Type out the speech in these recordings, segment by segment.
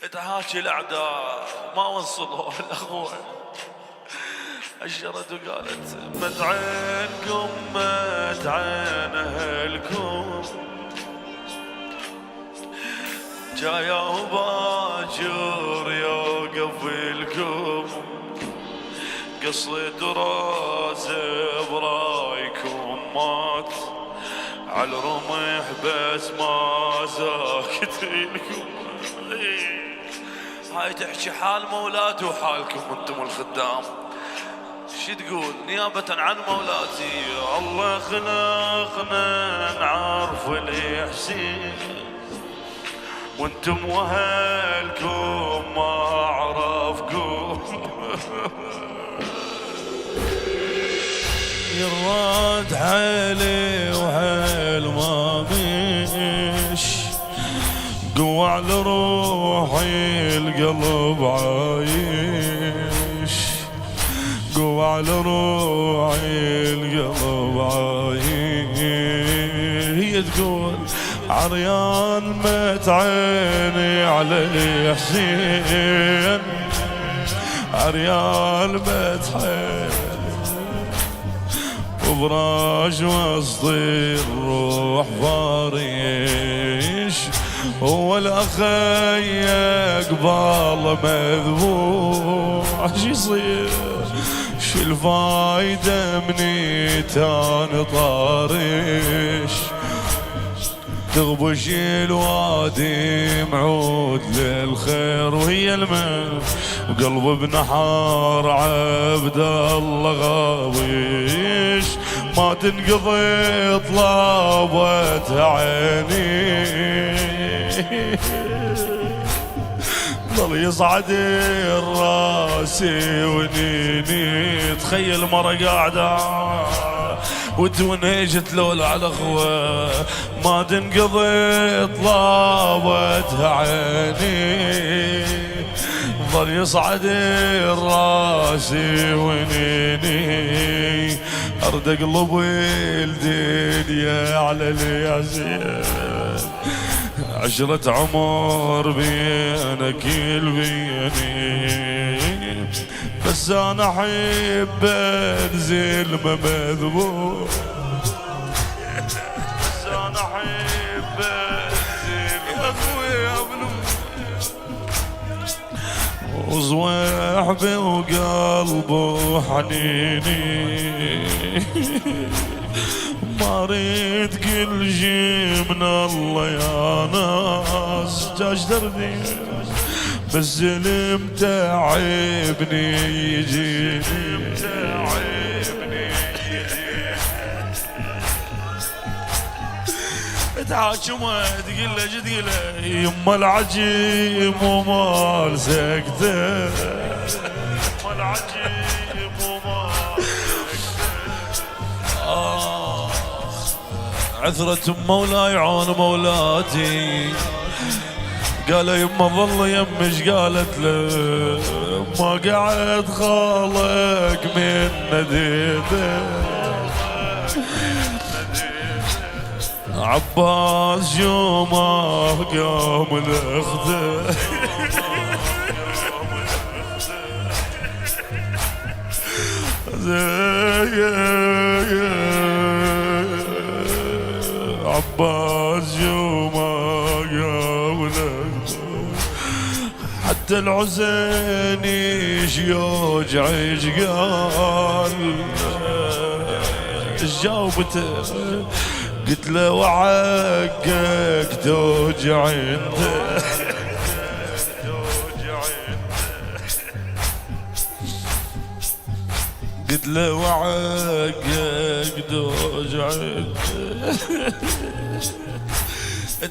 تهاشي الاعداء ما وصلوا الاخوه. اشرت وقالت مت عينكم مت عين اهلكم، جايا وباجر يوقف لكم، قصة راسه برايكم مات على الرمح بس ما ساكت لكم. هاي تحكي حال مولاتي وحالكم انتم الخدام. شي تقول نيابة عن مولاتي؟ الله خلقنا نعرف الإحسين، وانتم واهلكم ما اعرفكم. يراد حيلي وحيل ما مش قوة على روحي القلب عايش، قوة على روحي القلب عايش. هي تقول عريان مت عيني على الحسين، عريان مت عيني وبراج وسط الروح فاريش، هو الأخي قبال مذبوح. شي يصير شي الفايدة مني تاني طارش، تغبش الوادي معود للخير وهي المن، وقلب بنحار عبد الله غابيش، ما تنقضي طلبت عيني. ظل يصعد الراسي ونيني، تخيل مرة قاعدة وتونيجت لولا على اخوه، ما تنقضي طلبتها عيني. ظل يصعد الراسي ونيني، ارد اقلب الدنيا على الياسين، عشرة عمر بينك البيني، بس انا احب انزل مذبوح، بس انا احب انزل يا اخوي يا ابن وصواحبي وقلبه حنيني، ما اريد كل شي من الله يا ناس، جاش دردي بس الم تعبني يجيني، تحاكمه تقول له جد له يما العجيب ومال سكته، يما العجيب ومال سكته. عثرة مولاي عون مولاتي، قال يما ظل يمش، قالت له ما قعد خالك من نديته، عباس يومه قام الاخته، عباس يومه قام الاخته، حتى العزيني يوجع قال جاوبته، قلت له وعقك توجع انت، قلت له وعقك توجع انت.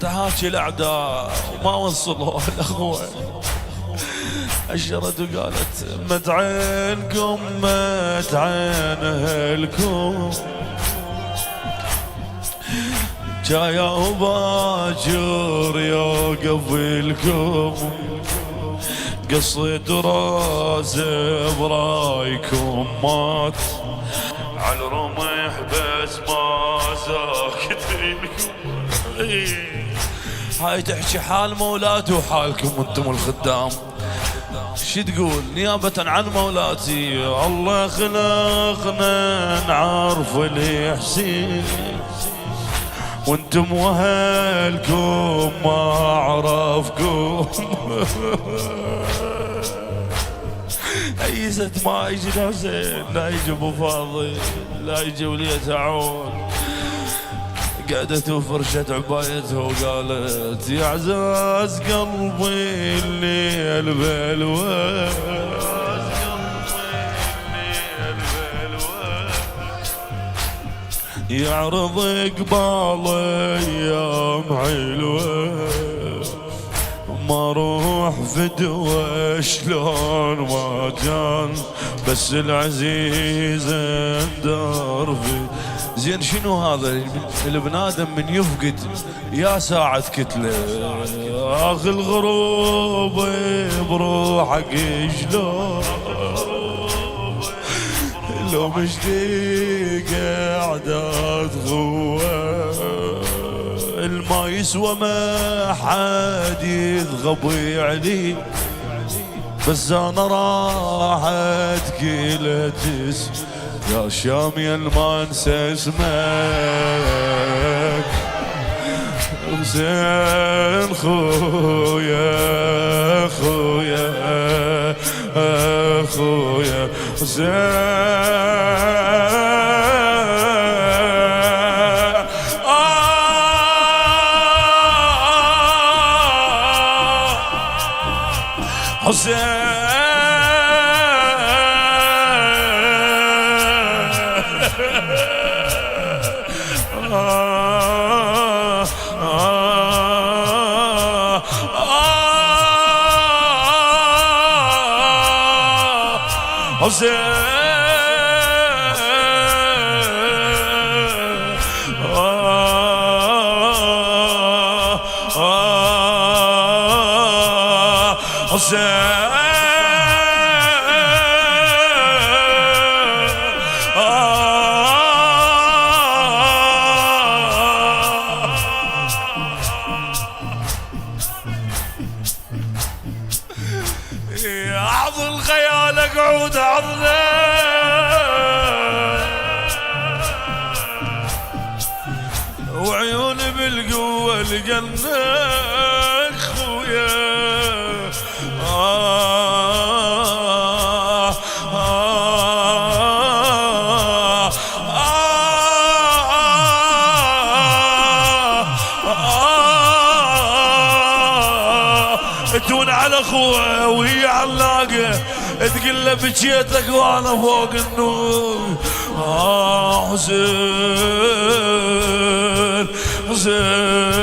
تهاشي الاعداء وما وصلوا الاخوه. اشرت وقالت مت عينكم مت عين اهلكم، جايا وباجر يوقف لكم، قصة راسه برايكم مات على الرمح بس ما ساكت لكم. هاي تحكي حال مولاتي وحالكم انتم الخدام. شي تقول نيابة عن مولاتي؟ الله خلقنا نعرف الإحسين وانتم واهلكم ما اعرفكم. ايست ما يجي الحسين، لا يجي ابو فاضل، لا يجي ولية عون. قعدت وفرشت عبايتها وقالت يا عزاز قلبي الليل بالواد، يعرض قبال ايام حلوه، ما روح فدوه شلون ما كان، بس العزيز اندر في. زين شنو هذا البنادم من يفقد يا ساعة كتله، اخي الغروب بروحك شلون، لو مشتي قاعدة تغوى، الما يسوى ما حد يتغبي عليه، بس انا راحت كلها تسمع يا شام يا ما انسى اسمك، حسين خويا خويا خويا حسين عضل خيالك عود عضله، وعيوني بالقوة لجنك خويا، تون على اخوه وهي علاقه، تقول له بجيتك وانا فوق النور. حسين حسين